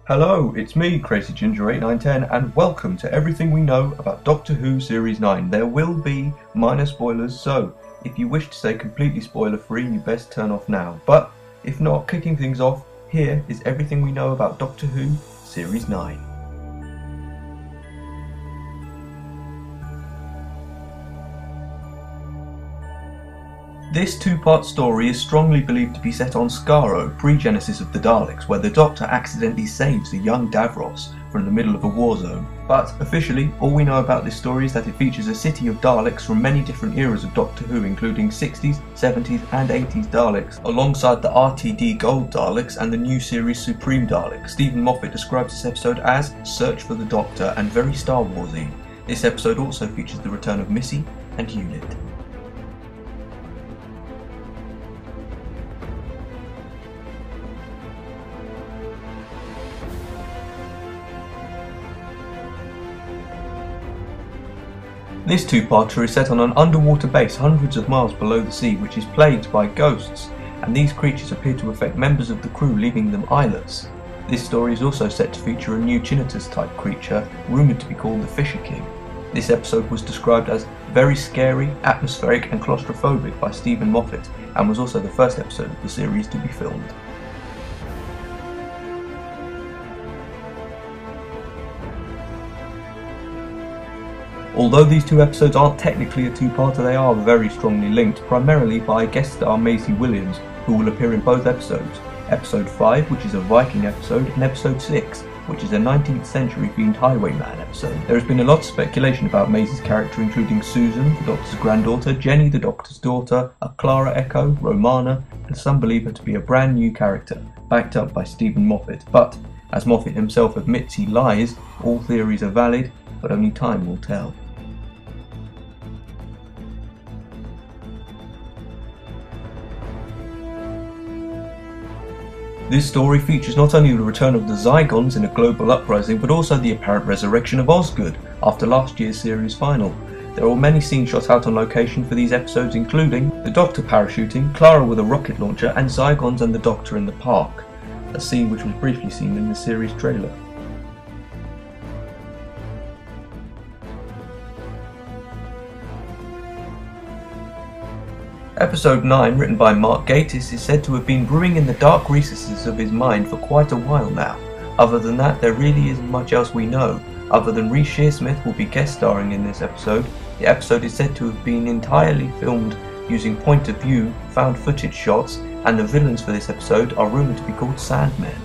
Hello, it's me, Crazy Ginger 8910, and welcome to everything we know about Doctor Who Series 9. There will be minor spoilers, so if you wish to stay completely spoiler free, you best turn off now. But if not, kicking things off, here is everything we know about Doctor Who Series 9. This two-part story is strongly believed to be set on Skaro, pre-genesis of the Daleks, where the Doctor accidentally saves a young Davros from the middle of a war zone. But officially, all we know about this story is that it features a city of Daleks from many different eras of Doctor Who, including 60s, 70s and 80s Daleks, alongside the RTD Gold Daleks and the new series Supreme Dalek. Stephen Moffat describes this episode as Search for the Doctor and very Star Warsy. This episode also features the return of Missy and Unit. This two-parter is set on an underwater base hundreds of miles below the sea, which is plagued by ghosts, and these creatures appear to affect members of the crew, leaving them eyeless. This story is also set to feature a new Chinitas-type creature, rumoured to be called the Fisher King. This episode was described as very scary, atmospheric and claustrophobic by Stephen Moffat, and was also the first episode of the series to be filmed. Although these two episodes aren't technically a two-parter, they are very strongly linked, primarily by guest star Maisie Williams, who will appear in both episodes. Episode 5, which is a Viking episode, and Episode 6, which is a 19th century themed Highwayman episode. There has been a lot of speculation about Maisie's character, including Susan, the Doctor's granddaughter, Jenny, the Doctor's daughter, a Clara Echo, Romana, and some believe her to be a brand new character, backed up by Stephen Moffat. But, as Moffat himself admits he lies, all theories are valid, but only time will tell. This story features not only the return of the Zygons in a global uprising, but also the apparent resurrection of Osgood after last year's series final. There are many scenes shot out on location for these episodes, including the Doctor parachuting, Clara with a rocket launcher, and Zygons and the Doctor in the park, a scene which was briefly seen in the series trailer. Episode 9, written by Mark Gatiss, is said to have been brewing in the dark recesses of his mind for quite a while now. Other than that, there really isn't much else we know. Other than Reece Shearsmith will be guest starring in this episode, the episode is said to have been entirely filmed using point of view, found footage shots, and the villains for this episode are rumoured to be called Sandmen.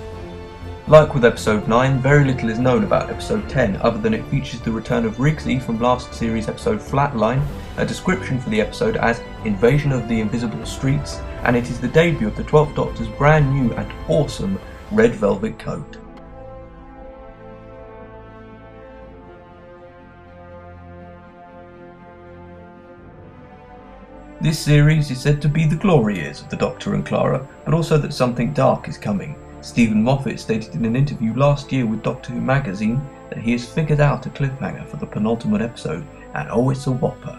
Like with episode 9, very little is known about episode 10, other than it features the return of Rigsy from last series episode Flatline, a description for the episode as Invasion of the Invisible Streets, and it is the debut of the 12th Doctor's brand new and awesome red velvet coat. This series is said to be the glory years of the Doctor and Clara, but also that something dark is coming. Stephen Moffat stated in an interview last year with Doctor Who magazine that he has figured out a cliffhanger for the penultimate episode, and oh, it's a whopper.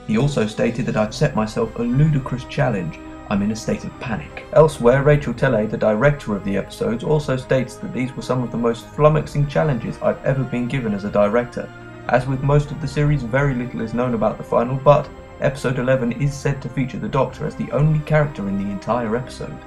He also stated that I've set myself a ludicrous challenge. I'm in a state of panic. Elsewhere, Rachel Taylor, the director of the episodes, also states that these were some of the most flummoxing challenges I've ever been given as a director. As with most of the series, very little is known about the final, but episode 11 is said to feature the Doctor as the only character in the entire episode.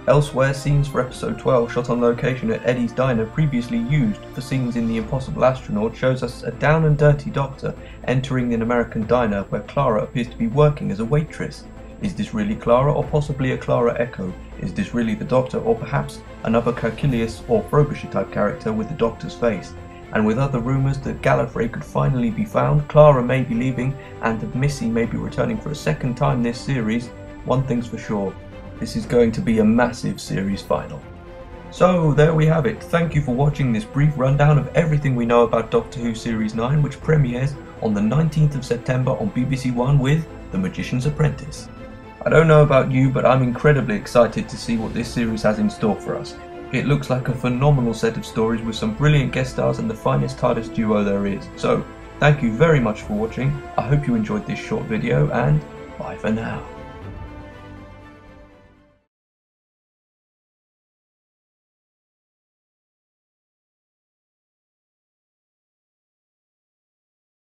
Elsewhere, scenes for episode 12 shot on location at Eddie's Diner, previously used for scenes in The Impossible Astronaut, shows us a down and dirty Doctor entering an American diner where Clara appears to be working as a waitress. Is this really Clara, or possibly a Clara Echo? Is this really the Doctor, or perhaps another Caecilius or Frobisher type character with the Doctor's face? And with other rumours that Gallifrey could finally be found, Clara may be leaving, and that Missy may be returning for a second time this series, one thing's for sure. This is going to be a massive series final. So there we have it. Thank you for watching this brief rundown of everything we know about Doctor Who Series 9, which premieres on the 19th of September on BBC One with The Magician's Apprentice. I don't know about you, but I'm incredibly excited to see what this series has in store for us. It looks like a phenomenal set of stories with some brilliant guest stars and the finest TARDIS duo there is. So thank you very much for watching. I hope you enjoyed this short video, and bye for now.